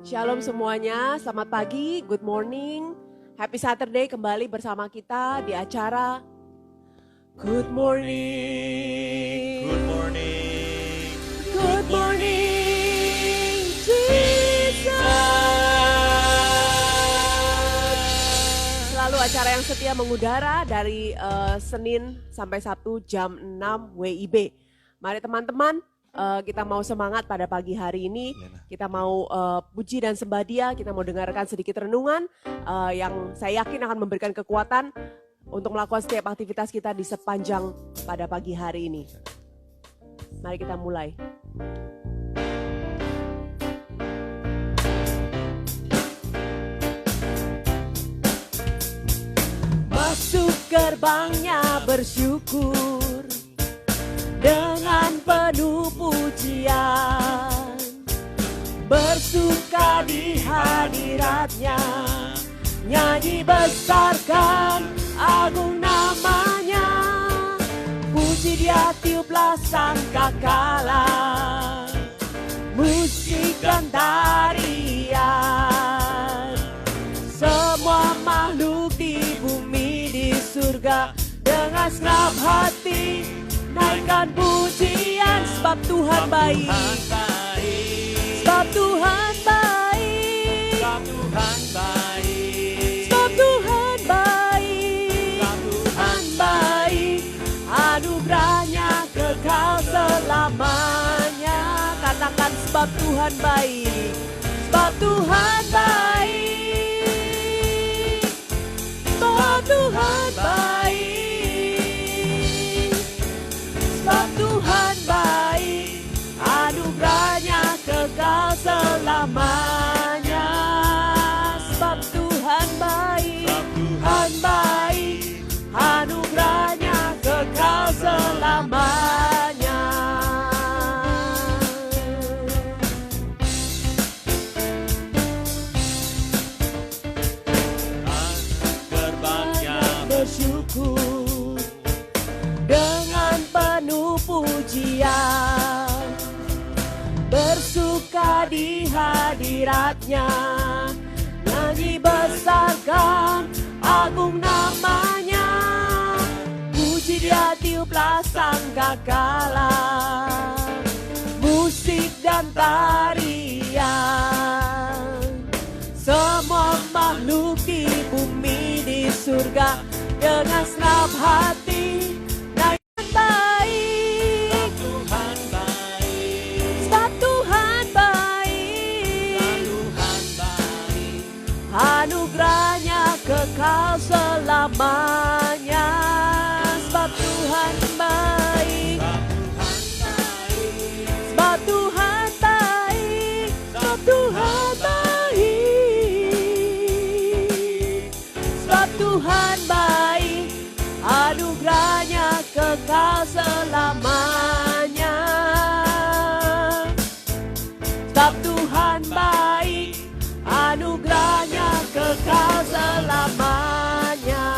Shalom semuanya, selamat pagi, good morning, happy Saturday kembali bersama kita di acara Good Morning. Good morning. Good morning, Jesus. Selalu acara yang setia mengudara dari Senin sampai Sabtu jam 6 WIB. Mari teman-teman, kita mau semangat pada pagi hari ini. Kita mau puji dan sembah Dia. Kita mau dengarkan sedikit renungan yang saya yakin akan memberikan kekuatan untuk melakukan setiap aktivitas kita di sepanjang pada pagi hari ini. Mari kita mulai. Masuk gerbangnya bersyukur dengan penuh pujian, bersuka di hadiratnya, nyanyi besarkan agung namanya, puji Dia tiuplah sangkakala, musik dan tarian, semua makhluk di bumi di surga dengan senang hati naikkan pujian, sebab Tuhan baik, sebab Tuhan baik, sebab Tuhan baik, sebab Tuhan baik, sebab Tuhan baik, anugerahnya kekal selamanya. Katakan sebab Tuhan baik, sebab Tuhan baik, sebab Tuhan baik. Sebab Tuhan baik, anugerahnya kekal selamanya. Sebab Tuhan baik, Tuhan baik, anugerahnya kekal selamanya. Gerbangnya bersyukur dengan penuh pujian, bersuka di hadiratnya, nyanyi besarkan agung namanya, puji Dia tiuplah sangkakala, musik dan tarian, semua makhluk di bumi di surga dengan senang hati baik, Tuhan baik, sebab Tuhan baik, Tuhan baik, anugerahnya kekal selamanya. Sebab Tuhan baik, sebab Tuhan baik, sebab Tuhan baik, sebab Tuhan baik, anugerahnya kekal selamanya. Sebab Tuhan baik, anugerahnya kekal selamanya.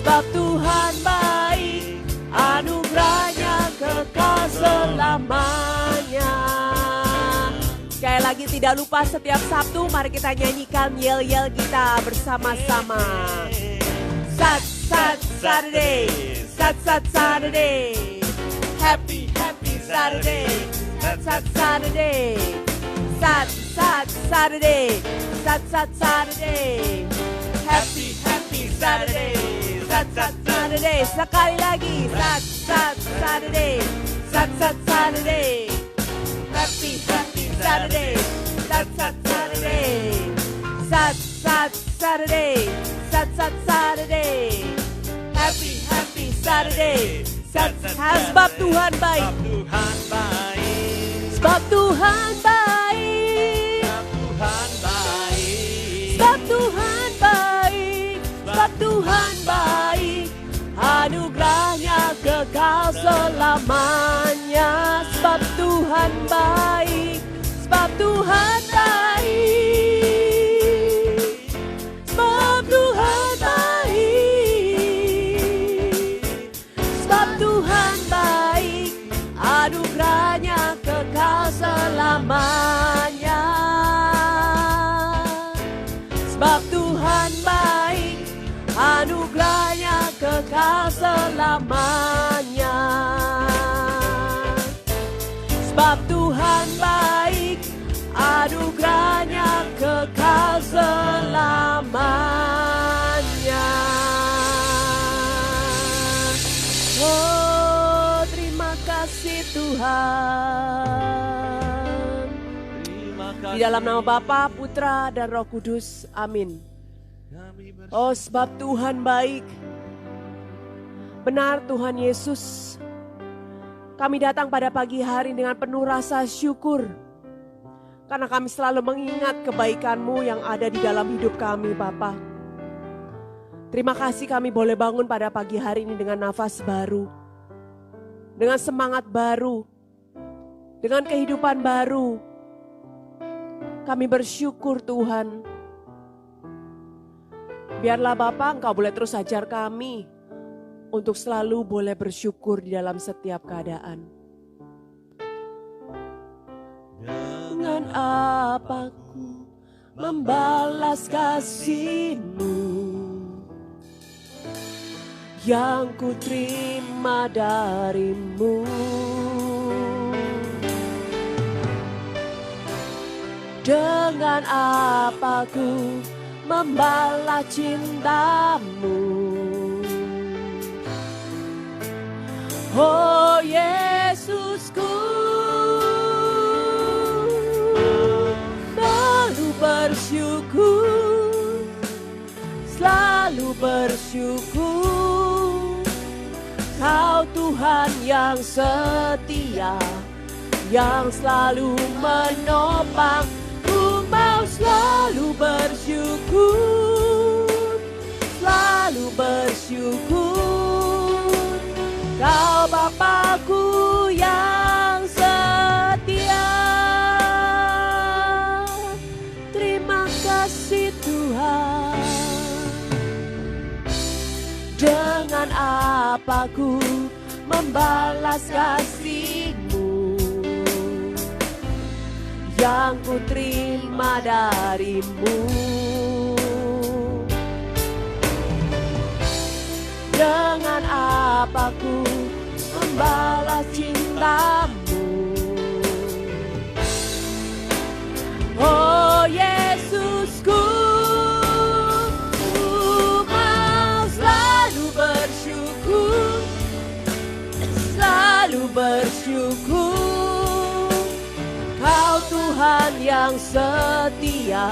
Sebab Tuhan baik, anugerahnya kekal selamanya. Sekali lagi tidak lupa setiap Sabtu mari kita nyanyikan yel-yel kita bersama-sama. Sat Saturday, Sat Saturday, Happy Saturday, Sat Saturday, Sat Saturday, Sat Saturday, Happy Saturday, Sat Saturday. Sekali lagi, Sat Saturday, Sat Saturday, Happy Saturday, Sat Saturday, Sat Saturday, Sat Saturday, Happy Saturday. Sebab Tuhan baik, sebab Tuhan baik, sebab Tuhan baik, sebab Tuhan baik, anugerahnya kekal selamanya. Sebab Tuhan baik, sebab Tuhan baik, sebab Tuhan baik, sebab Tuhan baik, anugerahnya kekal selamanya. kekal selamanya. Sebab Tuhan baik, anugerahnya kekal selamanya. Oh, terima kasih Tuhan. Di dalam nama Bapa, Putra, dan Roh Kudus. Amin. Oh, sebab Tuhan baik. Benar Tuhan Yesus. Kami datang pada pagi hari dengan penuh rasa syukur. Karena kami selalu mengingat kebaikan-Mu yang ada di dalam hidup kami, Bapa. Terima kasih kami boleh bangun pada pagi hari ini dengan nafas baru. Dengan semangat baru. Dengan kehidupan baru. Kami bersyukur Tuhan. Biarlah Bapa, Engkau boleh terus ajar kami untuk selalu boleh bersyukur di dalam setiap keadaan. Dengan apa ku membalas kasih-Mu yang ku terima dari-Mu. Dengan apa ku membalas cinta-Mu. Oh Yesusku, selalu bersyukur, selalu bersyukur. Kau Tuhan yang setia, yang selalu menopang. Ku mau selalu bersyukur, selalu bersyukur. Kau Bapakku yang setia. Terima kasih Tuhan. Dengan apa ku membalas kasih-Mu yang ku terima dari-Mu. Dengan apa ku membalas cinta-Mu. Oh Yesusku, ku mau selalu bersyukur, selalu bersyukur. Kau Tuhan yang setia,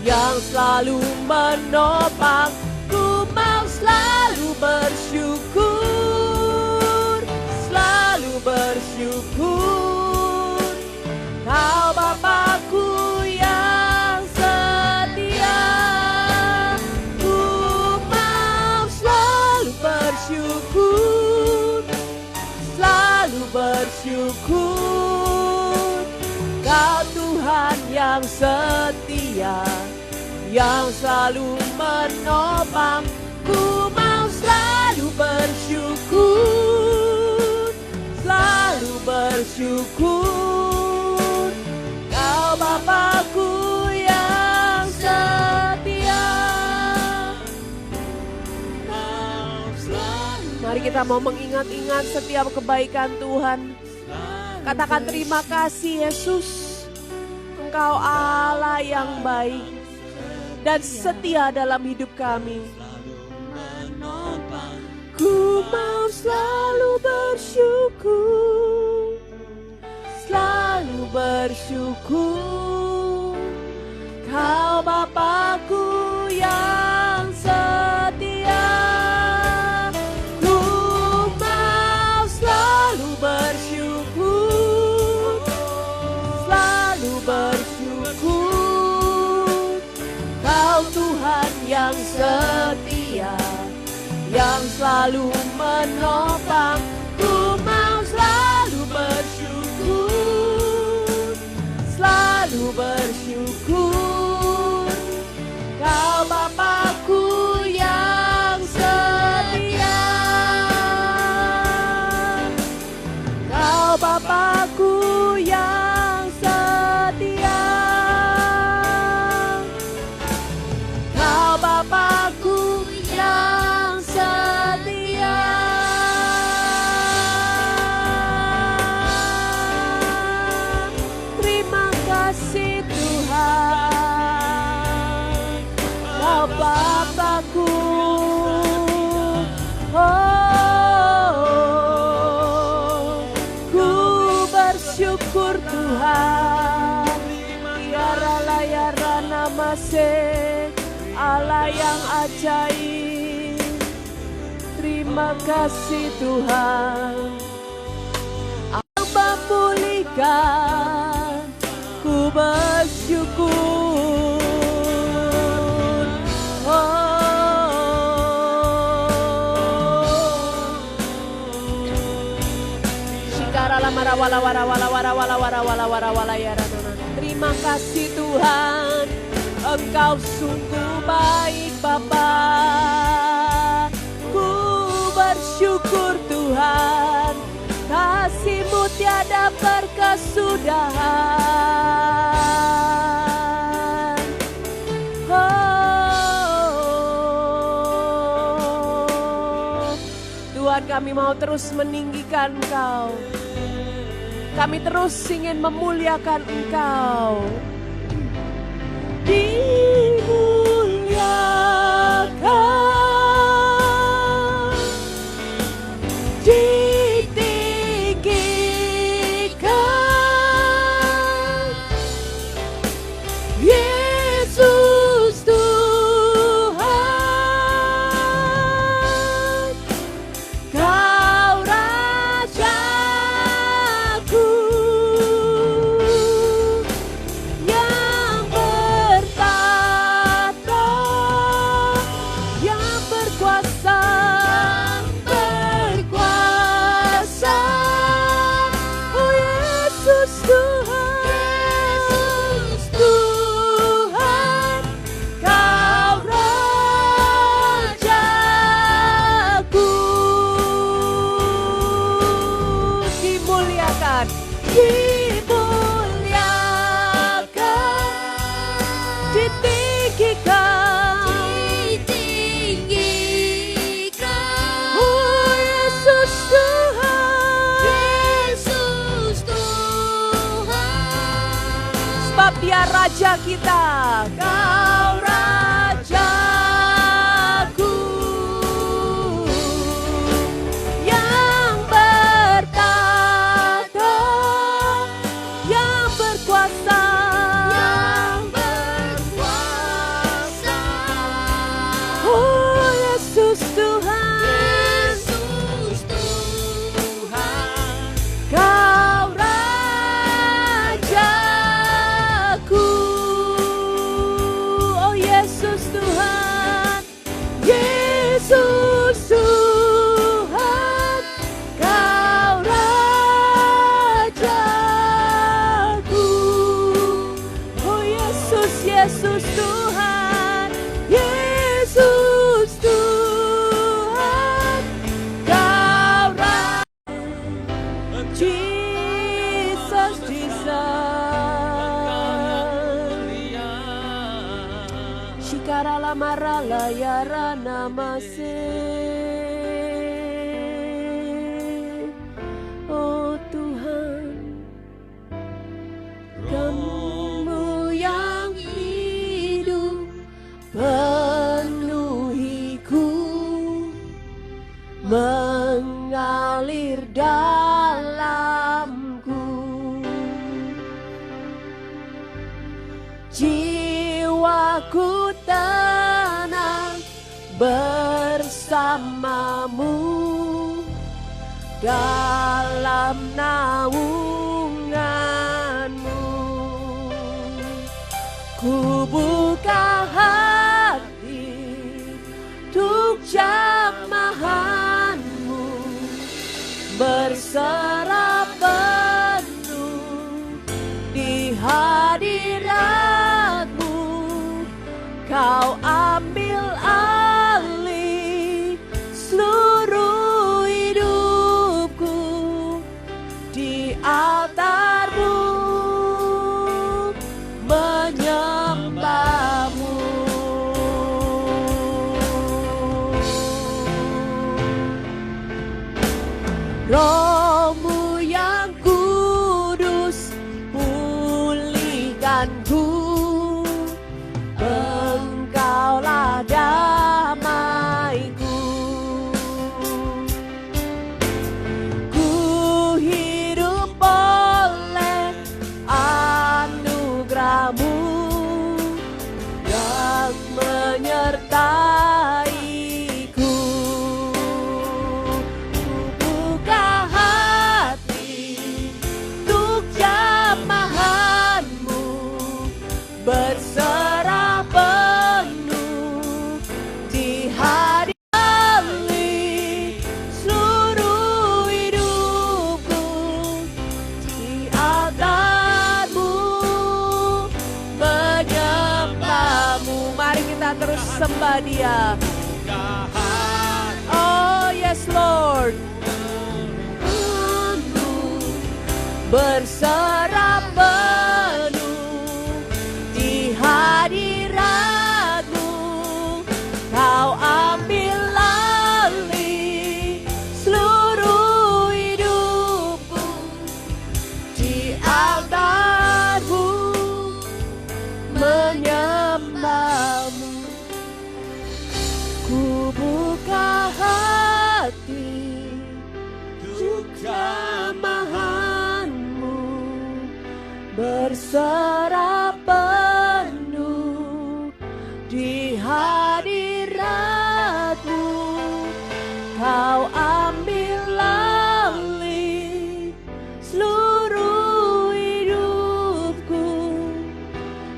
yang selalu menopang. Ku mau selalu bersyukur, selalu bersyukur. Kau Bapakku yang setia. Ku mau selalu bersyukur, selalu bersyukur. Kau Tuhan yang setia, yang selalu menopang. Ku mau selalu bersyukur, selalu bersyukur. Kau Bapakku yang setia. Mari kita mau mengingat-ingat setiap kebaikan Tuhan. Katakan terima kasih Yesus. Engkau Allah yang baik dan setia dalam hidup kami. Ku mau selalu bersyukur, selalu bersyukur. Kau Bapakku yang setia. Ku mau selalu bersyukur, selalu bersyukur. Kau Tuhan yang setia, yang selalu menopang. Ku mau selalu bersyukur, selalu bersyukur. Kau Bapakku yang setia. Kau Bapakku yang setia. Kau Bapakku yang setia. ajaib. Terima kasih Tuhan, Engkau memulihkan, ku bersyukur. Terima kasih Tuhan, Engkau sungguh baik Bapa. Ku bersyukur Tuhan, kasih-Mu tiada berkesudahan. Tuhan, kami mau terus meninggikan Engkau. Kami terus ingin memuliakan Engkau. Dimuliakan, ditinggikan, Yesus Tuhan, Kau Rajaku yang bertata, yang berkuasa, berkuasa. Oh Yesus Tuhan, Tuhan, Kau Rajaku. Dimuliakan, dimuliakan, ditinggikan, ditinggikan. Oh Yesus Tuhan, Yesus Tuhan, sebab Dia Raja kita. Kau Rajaku yang bertata, yang berkuasa, yang berkuasa. Oh Yesus Tuhan, Yesus Tuhan, Kau Rajaku. Oh Yesus Tuhan, Yesus Tuhan, Kau Rajaku. Oh Yesus, Yesus Tuhan, Yesus Tuhan, Kau Jesus, Jesus. Shikarala marala yarana mase. Oh Tuhan, Kamu yang hidup penuhiku, mengalir dalamku. Jiwaku tenang bersamamu dalam naunganmu. Ku buka hati untuk jamahanmu, berserah penuh di hadiratmu. Kau ambil alih seluruh hidupku di altarmu, menyembahmu. Roh-Mu yang kudus pulihkanku, Engkaulah damaiku. Ku hidup oleh anugerah-Mu yang menyertai menyembah Dia. Oh yes Lord. Berserah penuh di hadirat-Mu, Kau ambil alih seluruh hidupku. Di altar-Mu menyembah-Mu, ku buka hati untuk jamahan-Mu, berserah penuh di hadirat-Mu, Kau ambil alih seluruh hidupku.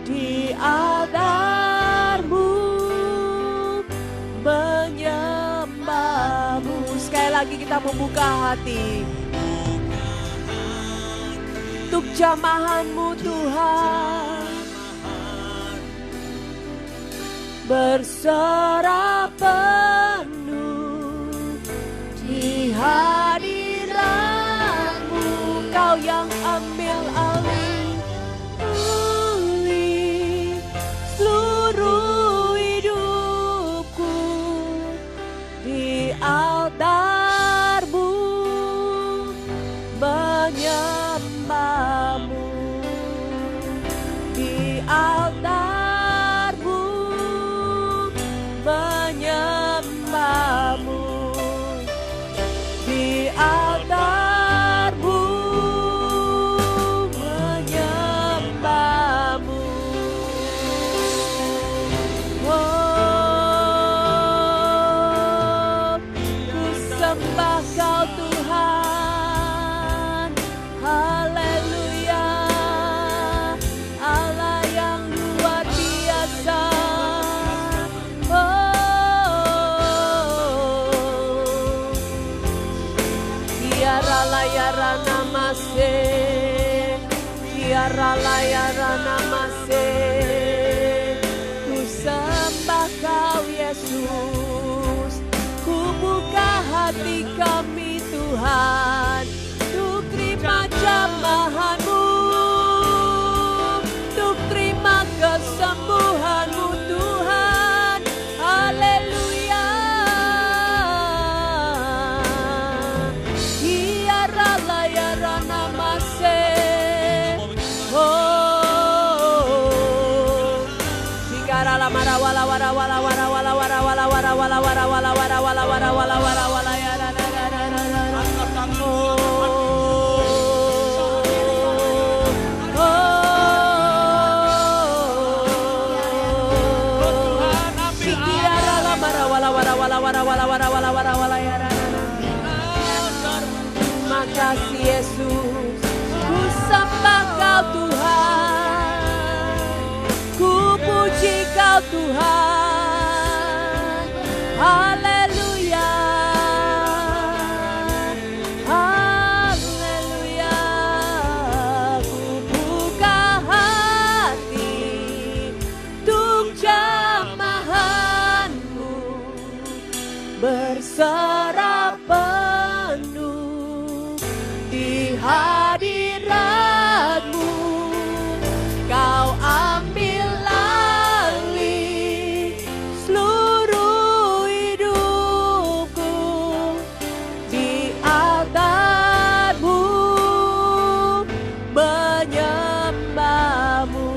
Di altar-Mu menyembah-Mu. Sekali lagi kita membuka hati untuk jamahan-Mu Tuhan, berserah penuh di hadirat-Mu, Kau yang ambil alih seluruh hidupku. Di altar-Mu menyembah-Mu, di altar-Mu menyembah-Mu, di altar-Mu menyembah-Mu. Oh, ku sembah Kau Tuhan. Haleluya, Allah yang luar biasa. Oh, tiara layara namase, tiara layara namase. Ku sembah Kau Yesus, ku buka hati kami Tuhan, untuk terima jamahan-Mu, untuk terima kesembuhan-Mu Tuhan. Haleluya. Tiara layara namase. Oh, Sikara lamara wala wara wala wara wala wara wala wara wala wara wala wara wala wara wala wara wala ya ra ra ra ra ra ra. Terima kasih Yesus, ku sembah Kau Tuhan, ku puji Kau Tuhan. Haleluya, haleluya. Ku buka hati untuk jamahan-Mu, berserah penuh di hadirat-Mu, Kau ambil alih seluruh hidupku. Di altar-Mu menyembah-Mu,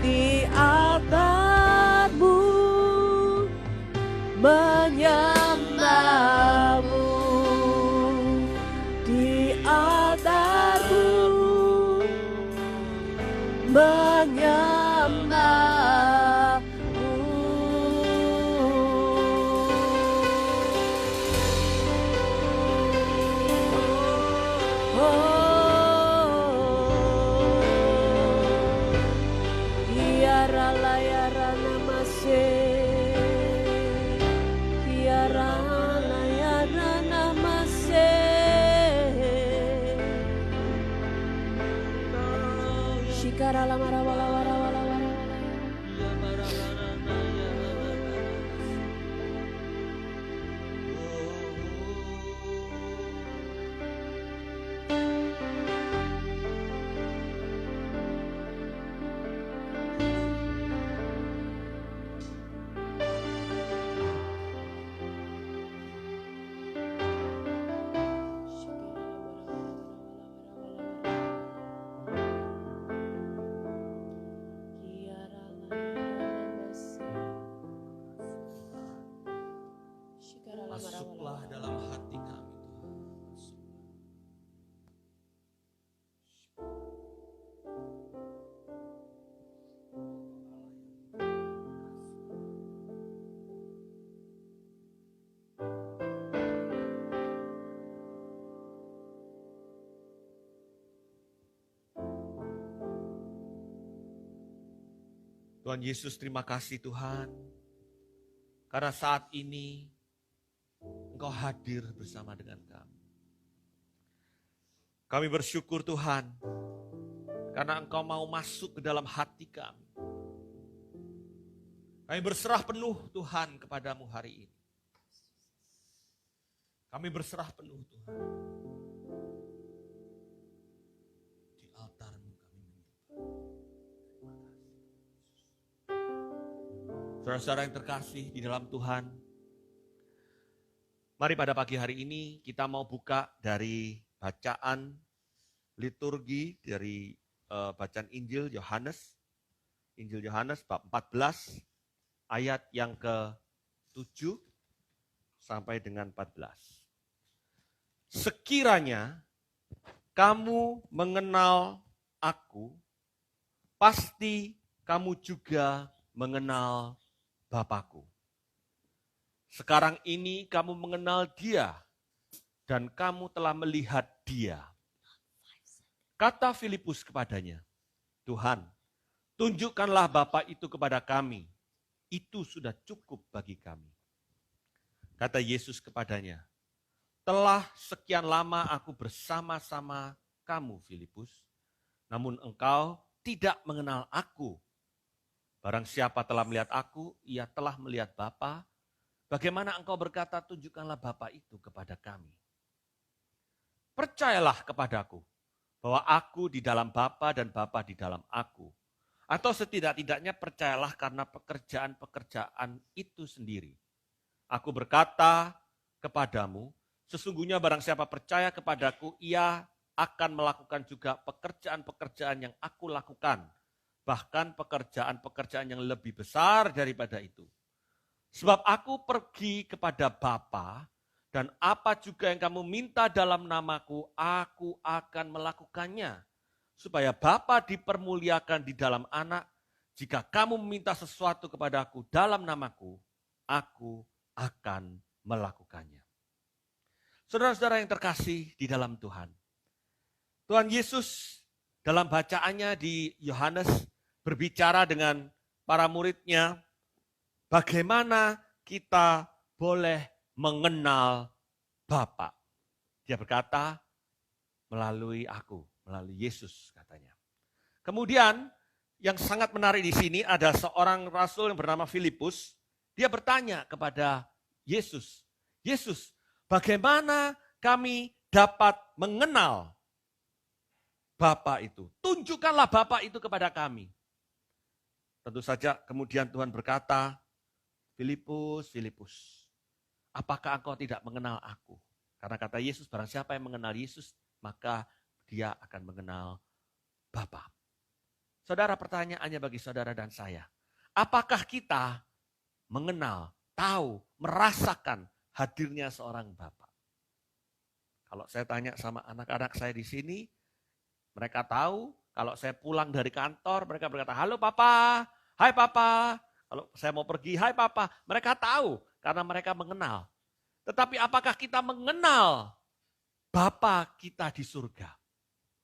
di altar-Mu menyembah-Mu, di altar-Mu menyembah-Mu. Tiara layara namase, tiara layara namase. Shikara lamara wala wara wala wara wala. Masuklah dalam hati kami, Tuhan. Tuhan Yesus, terima kasih Tuhan, karena saat ini Engkau hadir bersama dengan kami. Kami bersyukur Tuhan, karena Engkau mau masuk ke dalam hati kami. Kami berserah penuh Tuhan kepadamu hari ini. Kami berserah penuh Tuhan. Di altar-Mu kami menyembah. Saudara-saudara yang terkasih di dalam Tuhan, mari pada pagi hari ini kita mau buka dari bacaan liturgi dari bacaan Injil Yohanes. Injil Yohanes bab 14 ayat yang ke-7 sampai dengan 14. Sekiranya kamu mengenal aku, pasti kamu juga mengenal Bapakku. Sekarang ini kamu mengenal Dia dan kamu telah melihat Dia. Kata Filipus kepadanya, Tuhan, tunjukkanlah Bapa itu kepada kami. Itu sudah cukup bagi kami. Kata Yesus kepadanya, telah sekian lama aku bersama-sama kamu, Filipus, namun engkau tidak mengenal aku. Barang siapa telah melihat aku, ia telah melihat Bapa. Bagaimana engkau berkata, tunjukkanlah Bapa itu kepada kami. Percayalah kepadaku, bahwa aku di dalam Bapa dan Bapa di dalam aku. Atau setidak-tidaknya percayalah karena pekerjaan-pekerjaan itu sendiri. Aku berkata kepadamu, sesungguhnya barang siapa percaya kepadaku, ia akan melakukan juga pekerjaan-pekerjaan yang aku lakukan. Bahkan pekerjaan-pekerjaan yang lebih besar daripada itu. Sebab aku pergi kepada Bapa, dan apa juga yang kamu minta dalam namaku, aku akan melakukannya. Supaya Bapa dipermuliakan di dalam anak, jika kamu meminta sesuatu kepadaku dalam namaku, aku akan melakukannya. Saudara-saudara yang terkasih di dalam Tuhan. Tuhan Yesus dalam bacaannya di Yohanes berbicara dengan para muridnya, bagaimana kita boleh mengenal Bapa. Dia berkata, melalui aku, melalui Yesus katanya. Kemudian yang sangat menarik di sini ada seorang rasul yang bernama Filipus. Dia bertanya kepada Yesus, Yesus, bagaimana kami dapat mengenal Bapa itu? Tunjukkanlah Bapa itu kepada kami. Tentu saja kemudian Tuhan berkata, Filipus, Filipus, apakah engkau tidak mengenal aku? Karena kata Yesus, barang siapa yang mengenal Yesus, maka dia akan mengenal Bapa. Saudara, pertanyaannya bagi saudara dan saya, apakah kita mengenal, tahu, merasakan hadirnya seorang Bapa? Kalau saya tanya sama anak-anak saya di sini, mereka tahu. Kalau saya pulang dari kantor, mereka berkata, halo Papa, hai Papa. Kalau saya mau pergi, hai Papa. Mereka tahu karena mereka mengenal. Tetapi apakah kita mengenal Bapa kita di surga?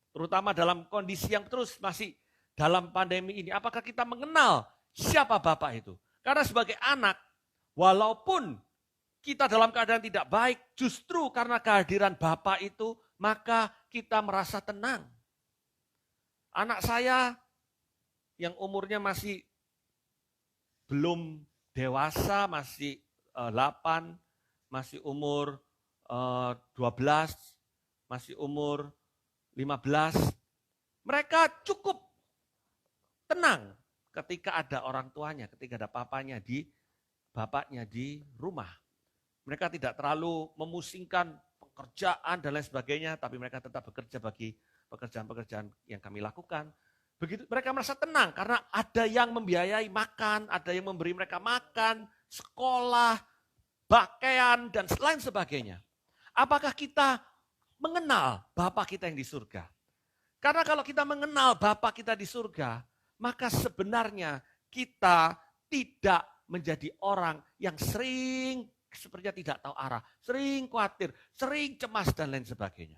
Terutama dalam kondisi yang terus masih dalam pandemi ini. Apakah kita mengenal siapa Bapa itu? Karena sebagai anak, walaupun kita dalam keadaan tidak baik, justru karena kehadiran Bapa itu, maka kita merasa tenang. Anak saya yang umurnya masih belum dewasa, masih 8, masih umur 12, masih umur 15, mereka cukup tenang ketika ada orang tuanya, ketika ada bapaknya di rumah. Mereka tidak terlalu memusingkan pekerjaan dan lain sebagainya, tapi mereka tetap bekerja bagi pekerjaan-pekerjaan yang kami lakukan. Begitu mereka merasa tenang karena ada yang membiayai makan, ada yang memberi mereka makan, sekolah, pakaian, dan lain sebagainya. Apakah kita mengenal Bapa kita yang di surga? Karena kalau kita mengenal Bapa kita di surga, maka sebenarnya kita tidak menjadi orang yang sering sepertinya tidak tahu arah, sering khawatir, sering cemas, dan lain sebagainya.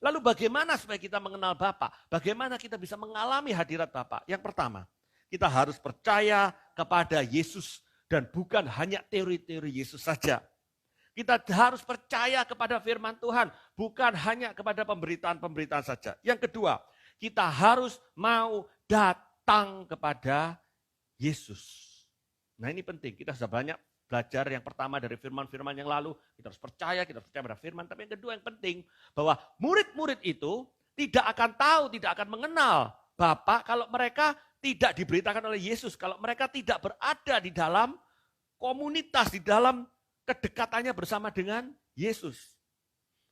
Lalu bagaimana supaya kita mengenal Bapa? Bagaimana kita bisa mengalami hadirat Bapa? Yang pertama, kita harus percaya kepada Yesus dan bukan hanya teori-teori Yesus saja. Kita harus percaya kepada firman Tuhan, bukan hanya kepada pemberitaan-pemberitaan saja. Yang kedua, kita harus mau datang kepada Yesus. Nah, ini penting. Kita sudah banyak belajar yang pertama dari firman-firman yang lalu. Kita harus percaya pada firman. Tapi yang kedua yang penting, bahwa murid-murid itu tidak akan tahu, tidak akan mengenal Bapa kalau mereka tidak diberitakan oleh Yesus. Kalau mereka tidak berada di dalam komunitas, di dalam kedekatannya bersama dengan Yesus.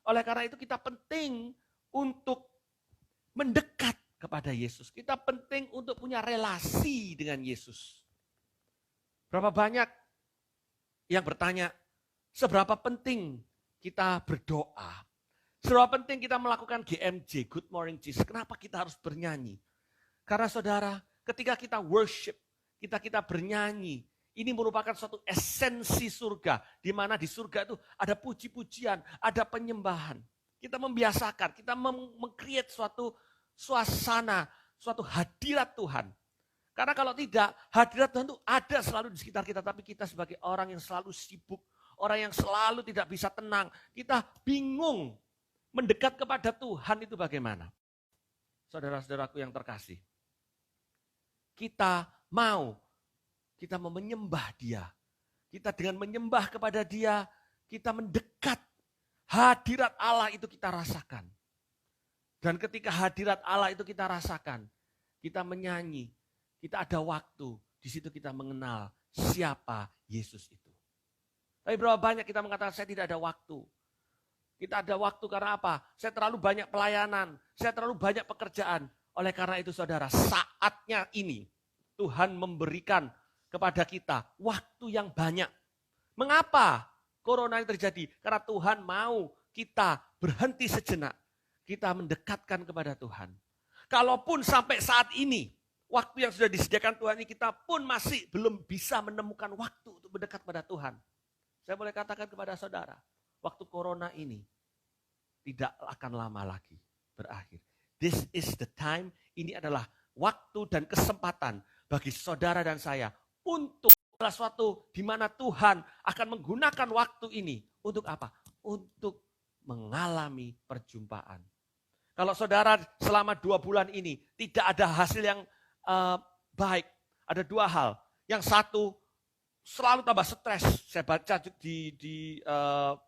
Oleh karena itu kita penting untuk mendekat kepada Yesus. Kita penting untuk punya relasi dengan Yesus. Berapa banyak yang bertanya, seberapa penting kita berdoa? Seberapa penting kita melakukan GMJ, Good Morning Jesus? Kenapa kita harus bernyanyi? Karena saudara, ketika kita worship, kita bernyanyi, ini merupakan suatu esensi surga, di mana di surga itu ada puji-pujian, ada penyembahan. Kita membiasakan, kita meng-create suatu suasana, suatu hadirat Tuhan. Karena kalau tidak, hadirat Tuhan itu ada selalu di sekitar kita, tapi kita sebagai orang yang selalu sibuk, orang yang selalu tidak bisa tenang, kita bingung mendekat kepada Tuhan itu bagaimana. Saudara-saudaraku yang terkasih, kita mau menyembah Dia. Kita dengan menyembah kepada Dia, kita mendekat. Hadirat Allah itu kita rasakan. Dan ketika hadirat Allah itu kita rasakan, kita menyanyi, kita ada waktu, di situ kita mengenal siapa Yesus itu. Tapi berapa banyak kita mengatakan saya tidak ada waktu. Kita ada waktu karena apa? Saya terlalu banyak pelayanan, saya terlalu banyak pekerjaan. Oleh karena itu saudara, saatnya ini Tuhan memberikan kepada kita waktu yang banyak. Mengapa corona ini terjadi? Karena Tuhan mau kita berhenti sejenak. Kita mendekatkan kepada Tuhan. Kalaupun sampai saat ini, waktu yang sudah disediakan Tuhan ini, kita pun masih belum bisa menemukan waktu untuk mendekat kepada Tuhan. Saya boleh katakan kepada saudara, waktu corona ini tidak akan lama lagi berakhir. This is the time, ini adalah waktu dan kesempatan bagi saudara dan saya untuk sesuatu di mana Tuhan akan menggunakan waktu ini untuk apa? Untuk mengalami perjumpaan. Kalau saudara selama 2 bulan ini tidak ada hasil yang baik, ada 2 hal. Yang satu, selalu tambah stres. Saya baca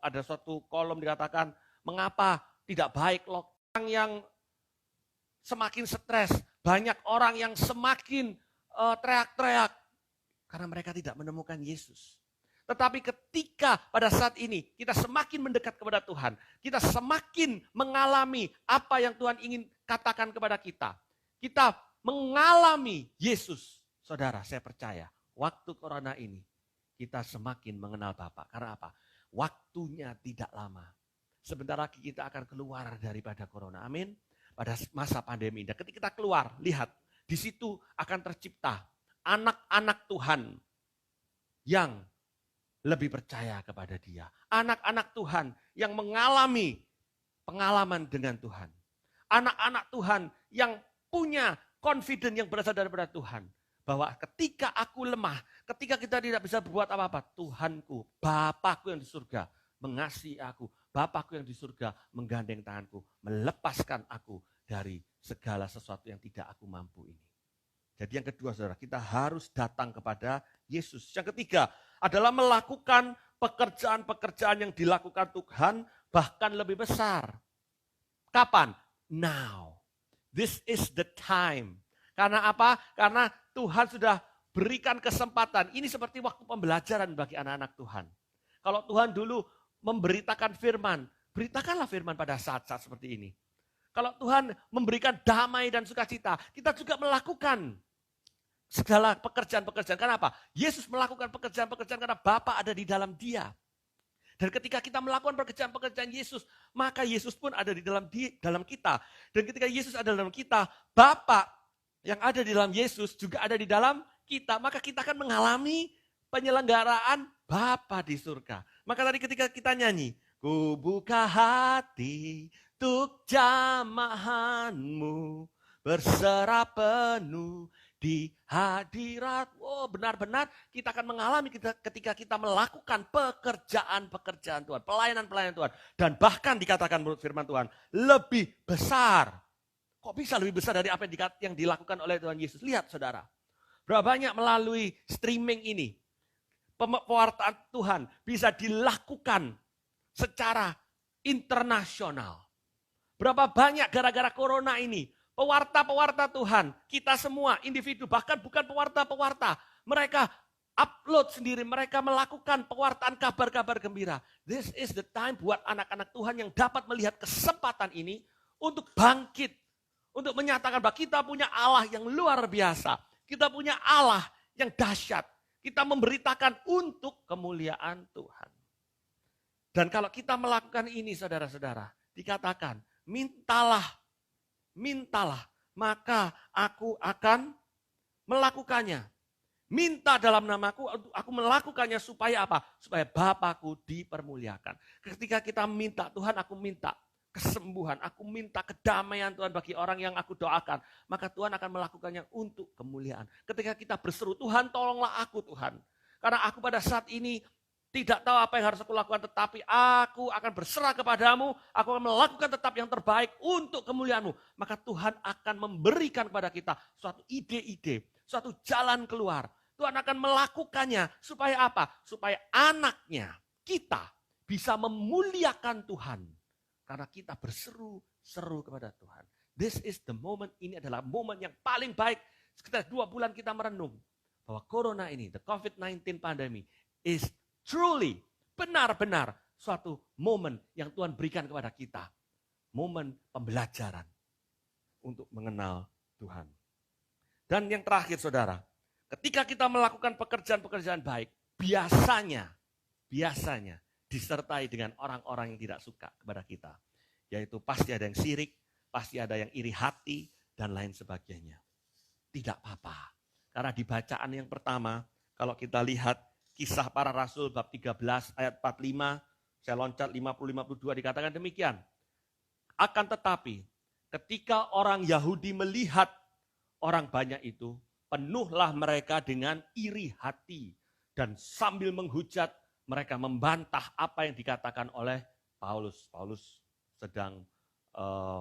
ada suatu kolom dikatakan, mengapa tidak baik loh. Orang yang semakin stres, banyak orang yang semakin teriak-teriak. Karena mereka tidak menemukan Yesus. Tetapi ketika pada saat ini kita semakin mendekat kepada Tuhan, kita semakin mengalami apa yang Tuhan ingin katakan kepada kita. Kita mengalami Yesus. Saudara, saya percaya waktu corona ini kita semakin mengenal Bapa. Karena apa? Waktunya tidak lama. Sebentar lagi kita akan keluar daripada corona. Amin. Pada masa pandemi. Dan ketika kita keluar, lihat di situ akan tercipta anak-anak Tuhan yang lebih percaya kepada Dia. Anak-anak Tuhan yang mengalami pengalaman dengan Tuhan. Anak-anak Tuhan yang punya confidence yang berasal daripada Tuhan. Bahwa ketika aku lemah, ketika kita tidak bisa berbuat apa-apa, Tuhanku, Bapakku yang di surga mengasihi aku. Bapakku yang di surga menggandeng tanganku, melepaskan aku dari segala sesuatu yang tidak aku mampu ini. Jadi yang kedua saudara, kita harus datang kepada Yesus. Yang ketiga adalah melakukan pekerjaan-pekerjaan yang dilakukan Tuhan bahkan lebih besar. Kapan? Now. This is the time. Karena apa? Karena Tuhan sudah berikan kesempatan. Ini seperti waktu pembelajaran bagi anak-anak Tuhan. Kalau Tuhan dulu memberitakan firman, beritakanlah firman pada saat-saat seperti ini. Kalau Tuhan memberikan damai dan sukacita, kita juga melakukan segala pekerjaan-pekerjaan. Kenapa? Yesus melakukan pekerjaan-pekerjaan karena Bapa ada di dalam Dia. Dan ketika kita melakukan pekerjaan-pekerjaan Yesus, maka Yesus pun ada di dalam kita. Dan ketika Yesus ada dalam kita, Bapa yang ada di dalam Yesus juga ada di dalam kita. Maka kita akan mengalami penyelenggaraan Bapa di surga. Maka tadi ketika kita nyanyi, ku buka hati untuk jamahanmu, berserah penuh di hadirat. Oh, benar-benar kita akan mengalami ketika kita melakukan pekerjaan-pekerjaan Tuhan, pelayanan-pelayanan Tuhan. Dan bahkan dikatakan menurut firman Tuhan, lebih besar. Kok bisa lebih besar dari apa yang dilakukan oleh Tuhan Yesus? Lihat saudara, berapa banyak melalui streaming ini, pewartaan Tuhan bisa dilakukan secara internasional. Berapa banyak gara-gara corona ini, pewarta-pewarta Tuhan, kita semua, individu, bahkan bukan pewarta-pewarta, mereka upload sendiri, mereka melakukan pewartaan kabar-kabar gembira. This is the time buat anak-anak Tuhan yang dapat melihat kesempatan ini untuk bangkit, untuk menyatakan bahwa kita punya Allah yang luar biasa, kita punya Allah yang dahsyat, kita memberitakan untuk kemuliaan Tuhan. Dan kalau kita melakukan ini saudara-saudara, dikatakan, mintalah, maka aku akan melakukannya. Minta dalam namaku, aku melakukannya supaya apa? Supaya Bapakku dipermuliakan. Ketika kita minta, Tuhan aku minta kesembuhan, aku minta kedamaian Tuhan bagi orang yang aku doakan. Maka Tuhan akan melakukannya untuk kemuliaan. Ketika kita berseru, Tuhan tolonglah aku Tuhan. Karena aku pada saat ini tidak tahu apa yang harus aku lakukan, tetapi aku akan berserah kepadamu, aku akan melakukan tetap yang terbaik untuk kemuliaanmu. Maka Tuhan akan memberikan kepada kita suatu ide-ide, suatu jalan keluar. Tuhan akan melakukannya supaya apa? Supaya anaknya, kita bisa memuliakan Tuhan. Karena kita berseru-seru kepada Tuhan. This is the moment, ini adalah momen yang paling baik. Sekitar 2 bulan kita merenung bahwa corona ini, the COVID-19 pandemi, is truly, benar-benar suatu momen yang Tuhan berikan kepada kita. Momen pembelajaran untuk mengenal Tuhan. Dan yang terakhir saudara, ketika kita melakukan pekerjaan-pekerjaan baik, biasanya disertai dengan orang-orang yang tidak suka kepada kita. Yaitu pasti ada yang sirik, pasti ada yang iri hati, dan lain sebagainya. Tidak apa-apa. Karena di bacaan yang pertama, kalau kita lihat Kisah Para Rasul bab 13 ayat 45, saya loncat 50-52 dikatakan demikian. Akan tetapi ketika orang Yahudi melihat orang banyak itu, penuhlah mereka dengan iri hati. Dan sambil menghujat, mereka membantah apa yang dikatakan oleh Paulus. Paulus sedang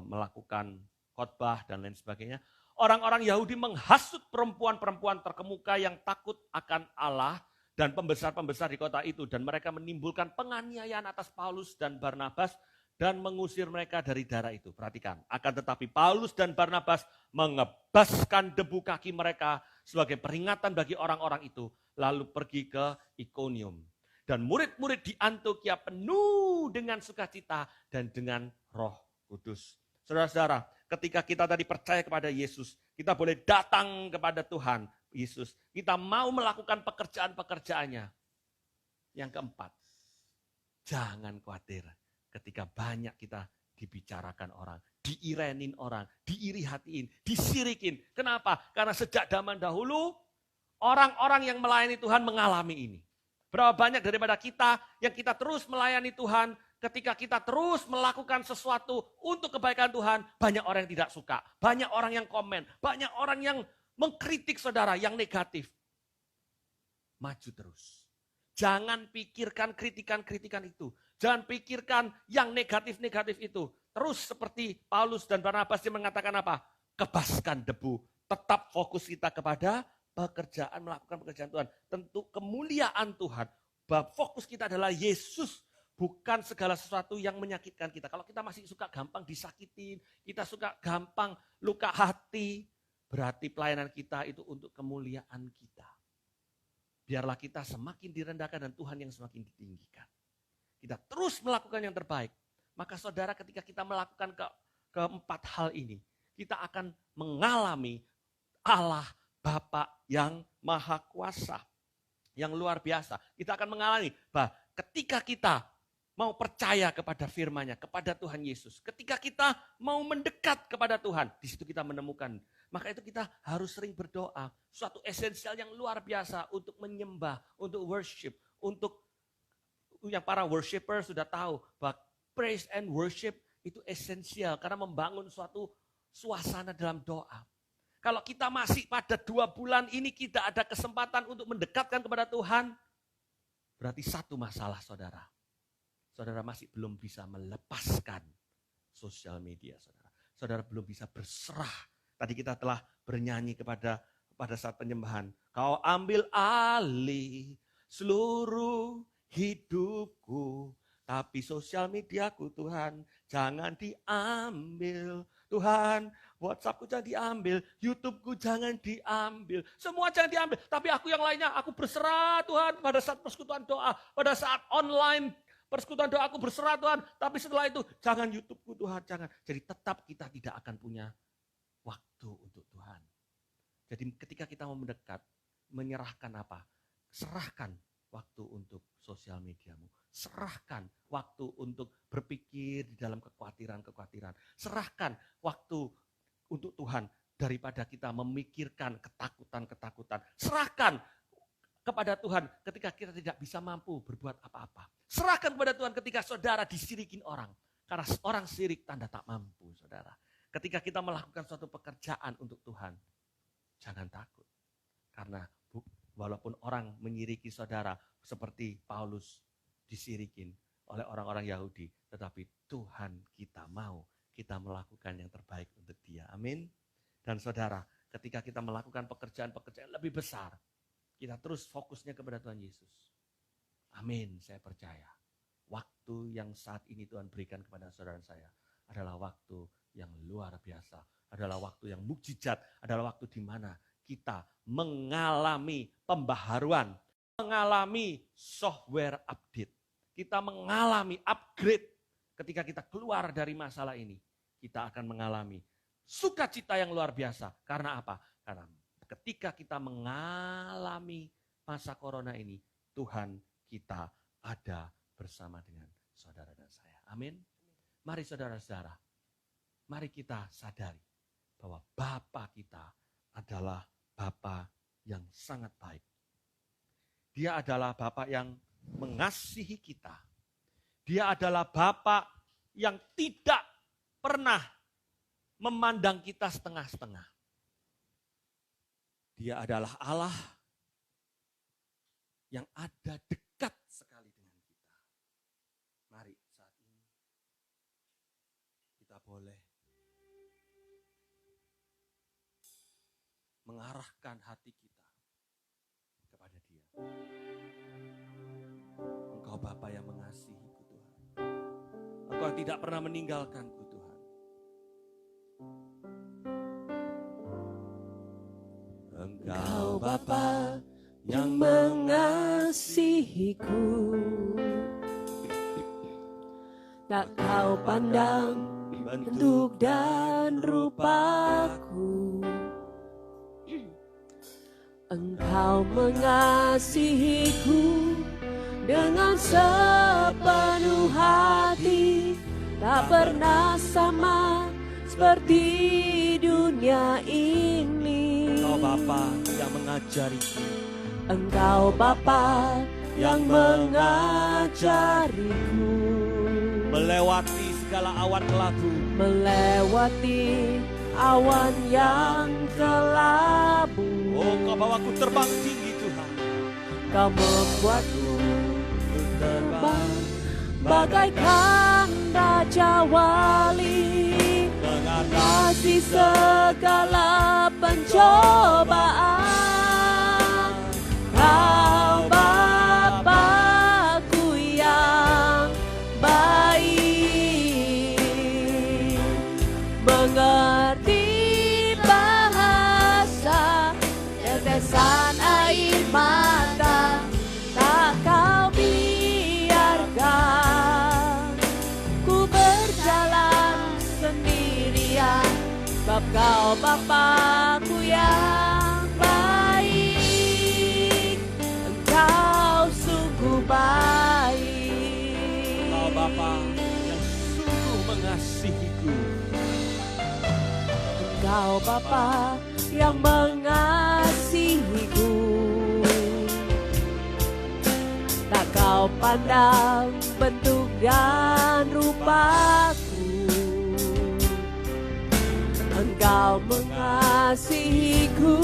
melakukan khotbah dan lain sebagainya. Orang-orang Yahudi menghasut perempuan-perempuan terkemuka yang takut akan Allah, dan pembesar-pembesar di kota itu, dan mereka menimbulkan penganiayaan atas Paulus dan Barnabas dan mengusir mereka dari daerah itu. Perhatikan, akan tetapi Paulus dan Barnabas mengebaskan debu kaki mereka sebagai peringatan bagi orang-orang itu, lalu pergi ke Ikonium. Dan murid-murid di Antiokhia penuh dengan sukacita dan dengan Roh Kudus. Saudara-saudara, ketika kita tadi percaya kepada Yesus, kita boleh datang kepada Tuhan Yesus. Kita mau melakukan pekerjaan-pekerjaannya. Yang keempat, jangan khawatir ketika banyak kita dibicarakan orang, diirenin orang, diiri hatiin, disirikin. Kenapa? Karena sejak zaman dahulu, orang-orang yang melayani Tuhan mengalami ini. Berapa banyak daripada kita yang kita terus melayani Tuhan, ketika kita terus melakukan sesuatu untuk kebaikan Tuhan, banyak orang yang tidak suka, banyak orang yang komen, banyak orang yang mengkritik saudara yang negatif. Maju terus. Jangan pikirkan kritikan-kritikan itu. Jangan pikirkan yang negatif-negatif itu. Terus seperti Paulus dan Barnabas yang mengatakan apa? Kebaskan debu. Tetap fokus kita kepada pekerjaan, melakukan pekerjaan Tuhan. Tentu kemuliaan Tuhan. Fokus kita adalah Yesus. Bukan segala sesuatu yang menyakitkan kita. Kalau kita masih suka gampang disakitin, kita suka gampang luka hati, berarti pelayanan kita itu untuk kemuliaan kita. Biarlah kita semakin direndahkan dan Tuhan yang semakin ditinggikan. Kita terus melakukan yang terbaik. Maka saudara ketika kita melakukan keempat hal ini, kita akan mengalami Allah Bapa yang Maha Kuasa. Yang luar biasa. Kita akan mengalami bahwa ketika kita mau percaya kepada firman-Nya, kepada Tuhan Yesus. Ketika kita mau mendekat kepada Tuhan, di situ kita menemukan. Maka itu kita harus sering berdoa. Suatu esensial yang luar biasa untuk menyembah, untuk worship, untuk yang para worshiper sudah tahu bahwa praise and worship itu esensial karena membangun suatu suasana dalam doa. Kalau kita masih pada 2 bulan ini kita ada kesempatan untuk mendekatkan kepada Tuhan, berarti satu masalah saudara. Saudara masih belum bisa melepaskan sosial media saudara. Saudara belum bisa berserah. Tadi kita telah bernyanyi pada saat penyembahan. Kau ambil alih seluruh hidupku. Tapi sosial mediaku Tuhan jangan diambil. Tuhan WhatsAppku jangan diambil. YouTubeku jangan diambil. Semua jangan diambil. Tapi aku yang lainnya aku berserah Tuhan pada saat persekutuan doa. Pada saat online persekutuan doa aku berserah Tuhan. Tapi setelah itu jangan YouTubeku Tuhan. Jangan. Jadi tetap kita tidak akan punya waktu untuk Tuhan. Jadi ketika kita mau mendekat. Menyerahkan apa? Serahkan waktu untuk sosial mediamu. Serahkan waktu untuk berpikir di dalam kekhawatiran-kekhawatiran. Serahkan waktu untuk Tuhan daripada kita memikirkan ketakutan-ketakutan. Serahkan kepada Tuhan ketika kita tidak bisa mampu berbuat apa-apa. Serahkan kepada Tuhan ketika saudara disirikin orang. Karena orang sirik tanda tak mampu saudara. Ketika kita melakukan suatu pekerjaan untuk Tuhan, jangan takut. Karena walaupun orang menyiriki saudara seperti Paulus disirikin oleh orang-orang Yahudi. Tetapi Tuhan kita mau kita melakukan yang terbaik untuk dia. Amin. Dan saudara, ketika kita melakukan pekerjaan-pekerjaan lebih besar, kita terus fokusnya kepada Tuhan Yesus. Amin, saya percaya. Waktu yang saat ini Tuhan berikan kepada saudara saya adalah waktu yang luar biasa. Adalah waktu yang mukjizat. Adalah waktu di mana kita mengalami pembaharuan. Mengalami software update. Kita mengalami upgrade ketika kita keluar dari masalah ini. Kita akan mengalami sukacita yang luar biasa. Karena apa? Karena ketika kita mengalami masa corona ini, Tuhan kita ada bersama dengan saudara dan saya. Amin. Mari saudara-saudara, mari kita sadari bahwa Bapa kita adalah Bapa yang sangat baik. Dia adalah Bapa yang mengasihi kita. Dia adalah Bapa yang tidak pernah memandang kita setengah-setengah. Dia adalah Allah yang ada dekat sekali dengan kita. Mari saat ini kita boleh mengarahkan hati kita kepada Dia. Engkau Bapa yang mengasihiku Tuhan. Engkau yang tidak pernah meninggalkanku Tuhan. Engkau Bapa yang mengasihiku, tak kau pandang bentuk dan rupaku. Engkau mengasihiku dengan sepenuh hati, tak pernah sama seperti dunia ini. Engkau Bapa yang mengajariku. Engkau Bapa yang mengajariku Melewati segala awan kelabu. melewati awan yang kelabu. Oh, Kau bawaku terbang tinggi Tuhan. Kau membuatku terbang bagaikan Raja Wali, mengatasi segala pencobaan. Kau Bapa-Ku yang baik, mengerti bahasa tetesan air mata, tak kau biarkan ku berjalan sendirian, sebab kau Bapa-Ku yang baik. Engkau sungguh baik. Kau Bapa yang sungguh mengasihiku. Engkau Bapa yang mengasihiku. Tak kau pandang bentuk dan rupaku. Engkau mengasihiku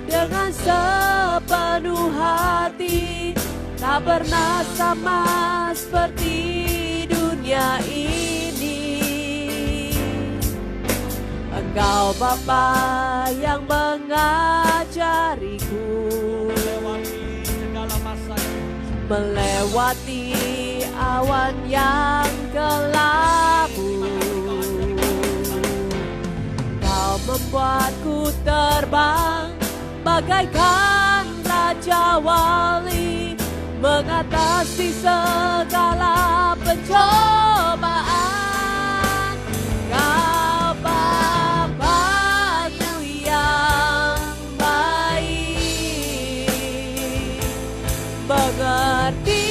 dengan sepenuh hati. Tak pernah sama seperti dunia ini. Engkau Bapa yang mengajariku melewati awan yang kelabu. Kau membuatku terbang bagaikan Raja Wali, mengatasi segala pencobaan. Kau Bapa-Ku yang baik, mengerti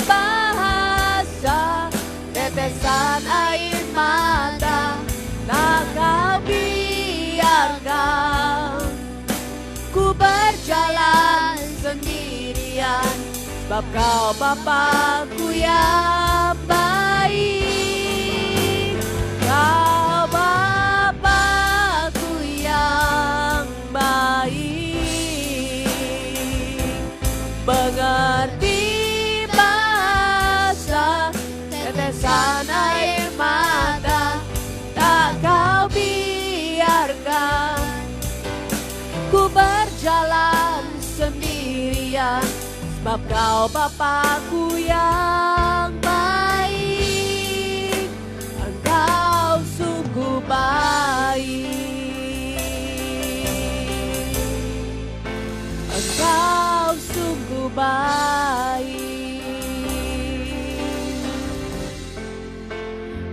bahasa tetesan air mata. Tak kau biarkan ku berjalan sendirian, sebab kau Bapa-Ku yang baik. Kau Bapa-Ku yang baik, mengerti bahasa tetesan air mata. Tak kau biarkan ku berjalan sendirian, sebab kau Bapa-Ku yang baik. Engkau sungguh baik. Engkau sungguh baik.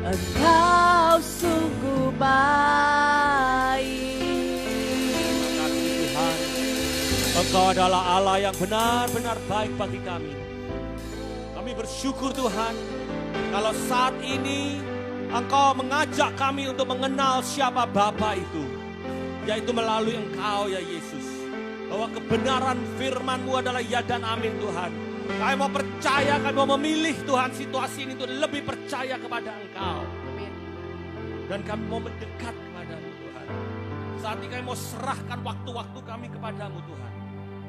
Engkau sungguh baik. Engkau adalah Allah yang benar-benar baik bagi kami. Kami bersyukur Tuhan, kalau saat ini Engkau mengajak kami untuk mengenal siapa Bapa itu, yaitu melalui Engkau ya Yesus. Bahwa kebenaran firman-Mu adalah ya dan amin Tuhan. Kami mau percaya, kami mau memilih Tuhan situasi ini untuk lebih percaya kepada Engkau. Dan kami mau mendekat kepadamu Tuhan. Saat ini kami mau serahkan waktu-waktu kami kepadamu Tuhan.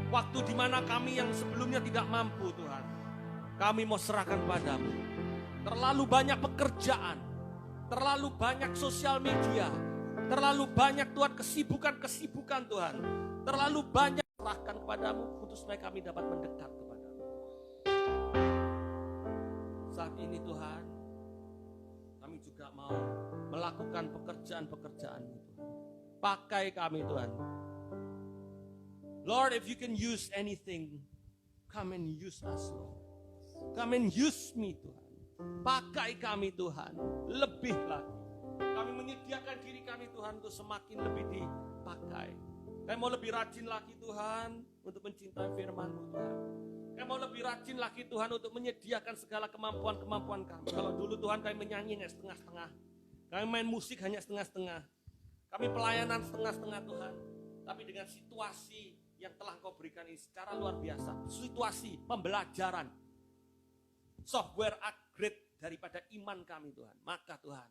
Waktu di mana kami yang sebelumnya tidak mampu Tuhan, kami mau serahkan padamu. Terlalu banyak pekerjaan, terlalu banyak sosial media, terlalu banyak Tuhan kesibukan-kesibukan Tuhan. Terlalu banyak serahkan kepadamu untuk supaya kami dapat mendekat kepadamu. Saat ini Tuhan, kami juga mau melakukan pekerjaan-pekerjaan-Mu Tuhan. Pakai kami Tuhan. Lord, if you can use anything, come and use us, Lord. Come and use me, Tuhan. Pakai kami, Tuhan. Lebih lagi. Kami menyediakan diri kami, Tuhan, untuk semakin lebih dipakai. Kami mau lebih rajin lagi, Tuhan, untuk mencintai firman-Mu, Tuhan. Kami mau lebih rajin lagi, Tuhan, untuk menyediakan segala kemampuan-kemampuan kami. Kalau dulu, Tuhan, kami menyanyi hanya setengah-setengah. Kami main musik hanya setengah-setengah. Kami pelayanan setengah-setengah, Tuhan. Tapi dengan situasi yang telah Engkau berikan ini secara luar biasa. Situasi pembelajaran. Software upgrade daripada iman kami Tuhan. Maka Tuhan,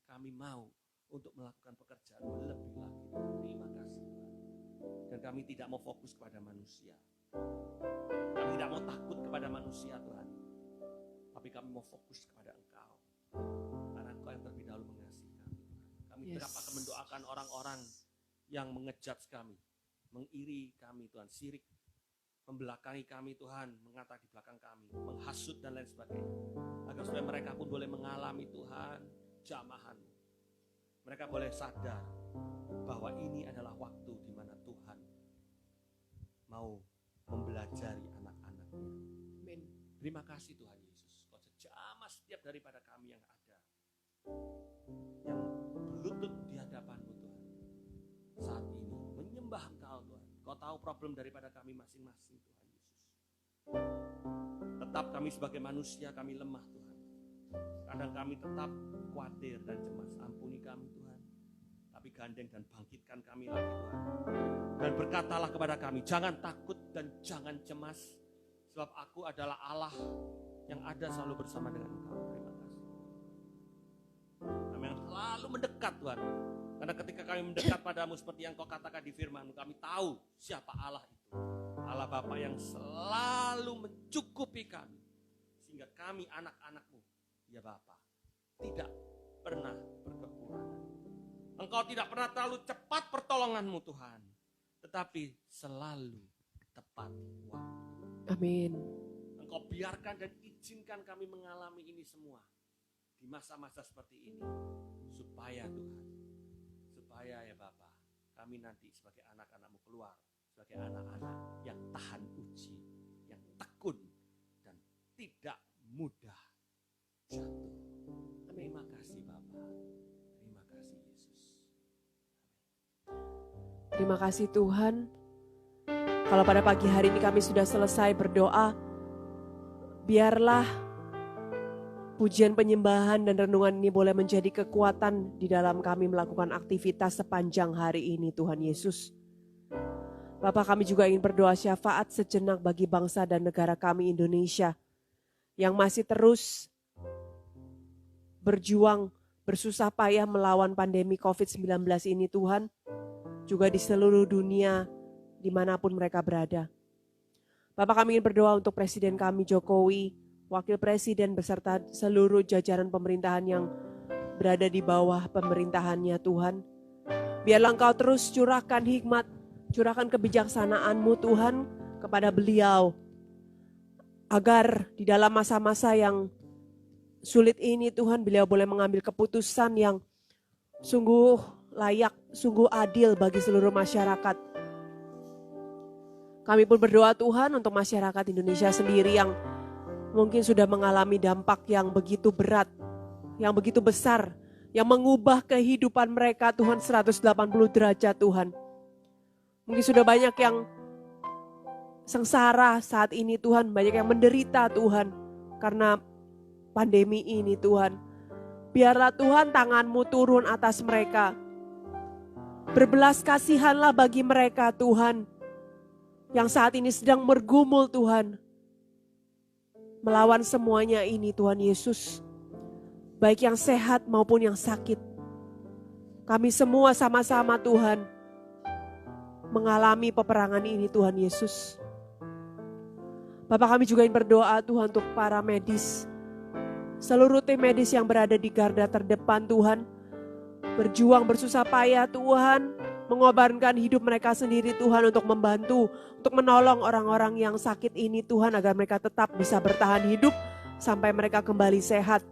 kami mau untuk melakukan pekerjaan lebih lagi. Terima kasih Tuhan. Dan kami tidak mau fokus kepada manusia. Kami tidak mau takut kepada manusia Tuhan. Tapi kami mau fokus kepada Engkau. Karena Engkau yang terlebih dahulu mengasihi kami Tuhan. Kami tidak akan mendoakan orang-orang yang mengejudge kami. Mengiri kami Tuhan, sirik, membelakangi kami Tuhan, mengata di belakang kami, menghasut dan lain sebagainya. Agar supaya mereka pun boleh mengalami Tuhan jamahan-Mu. Mereka boleh sadar bahwa ini adalah waktu di mana Tuhan mau mempelajari anak-anak-Nya. Amin. Terima kasih Tuhan Yesus, Kau sejamah setiap daripada kami yang ada, yang berlutut di hadapan-Mu Tuhan. Saat ini menyembah Engkau Tuhan. Kau tahu problem daripada kami masing-masing Tuhan Yesus. Tetap kami sebagai manusia kami lemah Tuhan. Kadang kami tetap khawatir dan cemas. Ampuni kami Tuhan. Tapi gandeng dan bangkitkan kami lagi Tuhan. Dan berkatalah kepada kami, jangan takut dan jangan cemas. Sebab aku adalah Allah yang ada selalu bersama dengan engkau. Terima kasih. Kami selalu mendekat Tuhan. Karena ketika kami mendekat padamu seperti yang kau katakan di firman-Mu, kami tahu siapa Allah itu. Allah Bapa yang selalu mencukupi kami. Sehingga kami anak-anak-Mu, ya Bapa, tidak pernah berkekurangan. Engkau tidak pernah terlalu cepat pertolongan-Mu Tuhan. Tetapi selalu tepat waktu. Amin. Engkau biarkan dan izinkan kami mengalami ini semua di masa-masa seperti ini. Supaya Tuhan, supaya ya Bapa, kami nanti sebagai anak-anak-Mu keluar. Sebagai anak-anak yang tahan uji, yang tekun, dan tidak mudah jatuh. Terima kasih Bapa. Terima kasih Yesus. Terima kasih Tuhan. Kalau pada pagi hari ini kami sudah selesai berdoa, biarlah pujian penyembahan dan renungan ini boleh menjadi kekuatan di dalam kami melakukan aktivitas sepanjang hari ini Tuhan Yesus. Bapa, kami juga ingin berdoa syafaat sejenak bagi bangsa dan negara kami Indonesia yang masih terus berjuang, bersusah payah melawan pandemi COVID-19 ini Tuhan, juga di seluruh dunia dimanapun mereka berada. Bapak, kami ingin berdoa untuk Presiden kami Jokowi, Wakil Presiden beserta seluruh jajaran pemerintahan yang berada di bawah pemerintahannya Tuhan. Biarlah Engkau terus curahkan hikmat, curahkan kebijaksanaan-Mu Tuhan kepada beliau. Agar di dalam masa-masa yang sulit ini Tuhan, beliau boleh mengambil keputusan yang sungguh layak, sungguh adil bagi seluruh masyarakat. Kami pun berdoa Tuhan untuk masyarakat Indonesia sendiri yang mungkin sudah mengalami dampak yang begitu berat, yang begitu besar, yang mengubah kehidupan mereka Tuhan 180 derajat Tuhan. Mungkin sudah banyak yang sengsara saat ini Tuhan, banyak yang menderita Tuhan karena pandemi ini Tuhan. Biarlah Tuhan tangan-Mu turun atas mereka. Berbelas kasihanlah bagi mereka Tuhan, yang saat ini sedang bergumul Tuhan, melawan semuanya ini Tuhan Yesus. Baik yang sehat maupun yang sakit. Kami semua sama-sama Tuhan mengalami peperangan ini Tuhan Yesus. Bapak, kami juga ingin berdoa Tuhan untuk para medis. Seluruh tim medis yang berada di garda terdepan Tuhan. Berjuang bersusah payah Tuhan. Mengorbankan hidup mereka sendiri Tuhan untuk membantu, untuk menolong orang-orang yang sakit ini Tuhan agar mereka tetap bisa bertahan hidup sampai mereka kembali sehat.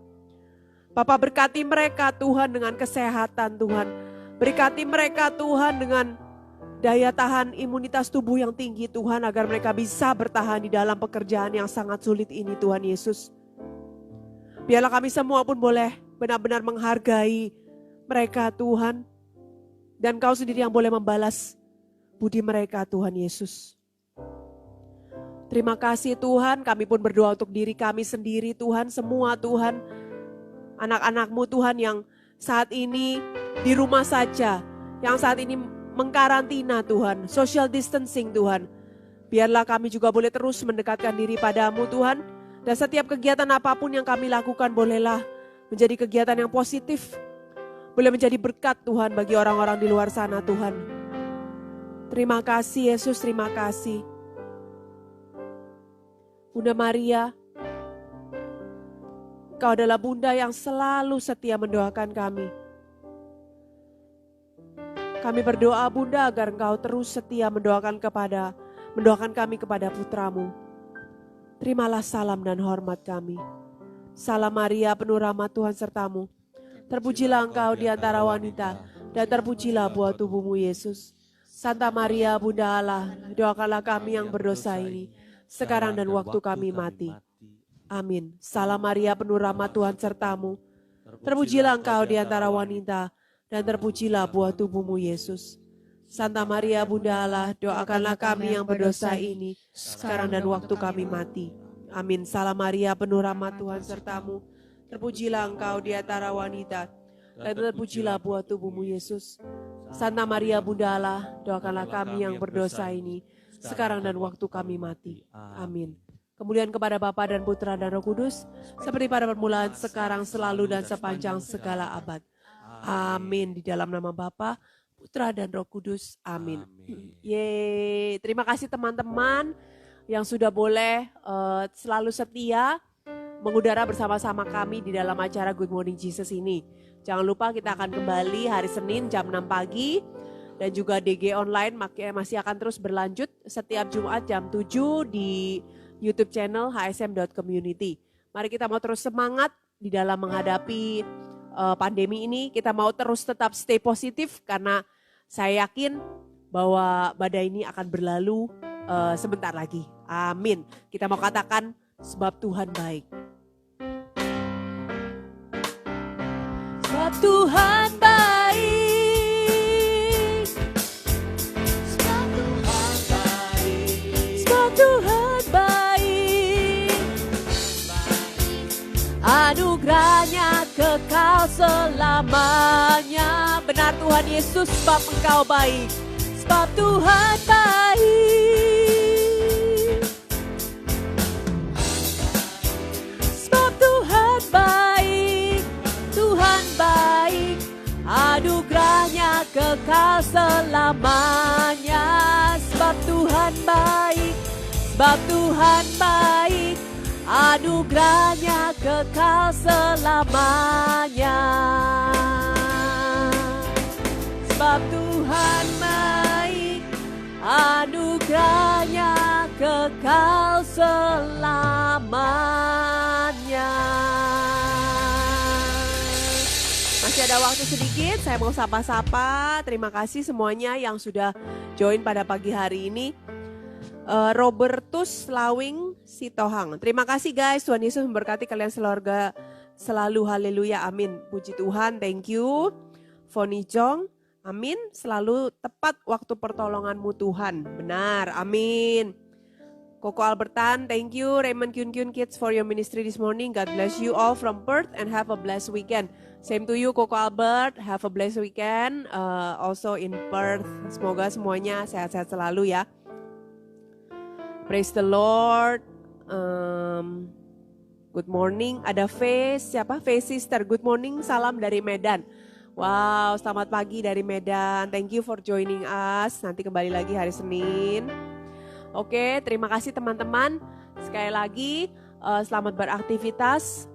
Bapak, berkati mereka Tuhan dengan kesehatan Tuhan. Berkati mereka Tuhan dengan daya tahan imunitas tubuh yang tinggi Tuhan agar mereka bisa bertahan di dalam pekerjaan yang sangat sulit ini Tuhan Yesus. Biarlah kami semua pun boleh benar-benar menghargai mereka Tuhan. Dan Kau sendiri yang boleh membalas budi mereka Tuhan Yesus. Terima kasih Tuhan, kami pun berdoa untuk diri kami sendiri Tuhan, semua Tuhan. Anak-anak-Mu Tuhan yang saat ini di rumah saja, yang saat ini mengkarantina Tuhan, social distancing Tuhan. Biarlah kami juga boleh terus mendekatkan diri pada-Mu Tuhan. Dan setiap kegiatan apapun yang kami lakukan bolehlah menjadi kegiatan yang positif. Boleh menjadi berkat Tuhan bagi orang-orang di luar sana Tuhan. Terima kasih Yesus, terima kasih. Bunda Maria, Kau adalah Bunda yang selalu setia mendoakan kami. Kami berdoa Bunda agar Engkau terus setia mendoakan kami kepada putra-Mu. Terimalah salam dan hormat kami. Salam Maria, penuh rahmat Tuhan serta-Mu. Terpujilah Engkau di antara wanita, dan terpujilah buah tubuh-Mu Yesus. Santa Maria, Bunda Allah, doakanlah kami yang berdosa ini, sekarang dan waktu kami mati. Amin. Salam Maria, penuh rahmat Tuhan serta-Mu. Terpujilah Engkau di antara wanita, dan terpujilah buah tubuh-Mu Yesus. Santa Maria, Bunda Allah, doakanlah kami yang berdosa ini, sekarang dan waktu kami mati. Amin. Salam Maria, penuh rahmat Tuhan serta-Mu. Terpujilah Engkau di antara wanita, dan terpujilah buah tubuhmu Yesus. Santa Maria Bunda Allah, doakanlah kami yang berdosa ini, sekarang dan waktu kami mati. Amin. Kemuliaan kepada Bapa dan Putra dan Roh Kudus, seperti pada permulaan, sekarang, selalu, dan sepanjang segala abad. Amin. Di dalam nama Bapa, Putra dan Roh Kudus. Amin. Yeay. Terima kasih teman-teman yang sudah boleh selalu setia mengudara bersama-sama kami di dalam acara Good Morning Jesus ini. Jangan lupa kita akan kembali hari Senin jam 6 pagi dan juga DG Online masih akan terus berlanjut setiap Jumat jam 7 di YouTube channel hsm.community. Mari kita mau terus semangat di dalam menghadapi pandemi ini. Kita mau terus tetap stay positif karena saya yakin bahwa badai ini akan berlalu sebentar lagi. Amin. Kita mau katakan sebab Tuhan baik. Sebab Tuhan baik. Sebab Tuhan baik. Sebab Tuhan baik. Anugerahnya kekal selamanya. Benar Tuhan Yesus, sebab Engkau baik. Sebab Tuhan baik. Sebab Tuhan baik. Tuhan baik. Anugerahnya kekal selamanya. Sebab Tuhan baik. Sebab Tuhan baik. Anugerahnya kekal selamanya. Sebab Tuhan baik, anugerahnya kekal selamanya. Masih ada waktu sedikit, saya mau sapa-sapa. Terima kasih semuanya yang sudah join pada pagi hari ini. Robertus Lawing Sitohang. Terima kasih guys, Tuhan Yesus memberkati kalian sekeluarga selalu, haleluya, amin. Puji Tuhan, thank you. Foni Jong, amin. Selalu tepat waktu pertolonganmu Tuhan, benar, amin. Koko Albertan, thank you. Raymond Kyun Kyun Kids for your ministry this morning. God bless you all from Perth and have a blessed weekend. Same to you Koko Albert, have a blessed weekend. Also in Perth, semoga semuanya sehat-sehat selalu ya. Praise the Lord. Good morning. Ada Face, siapa? Face Sister. Good morning, salam dari Medan. Wow, selamat pagi dari Medan. Thank you for joining us. Nanti kembali lagi hari Senin. Oke, terima kasih teman-teman. Sekali lagi, selamat beraktivitas.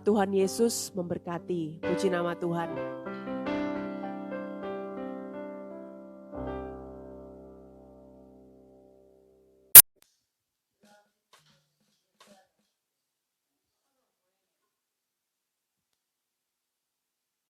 Tuhan Yesus memberkati. Puji nama Tuhan.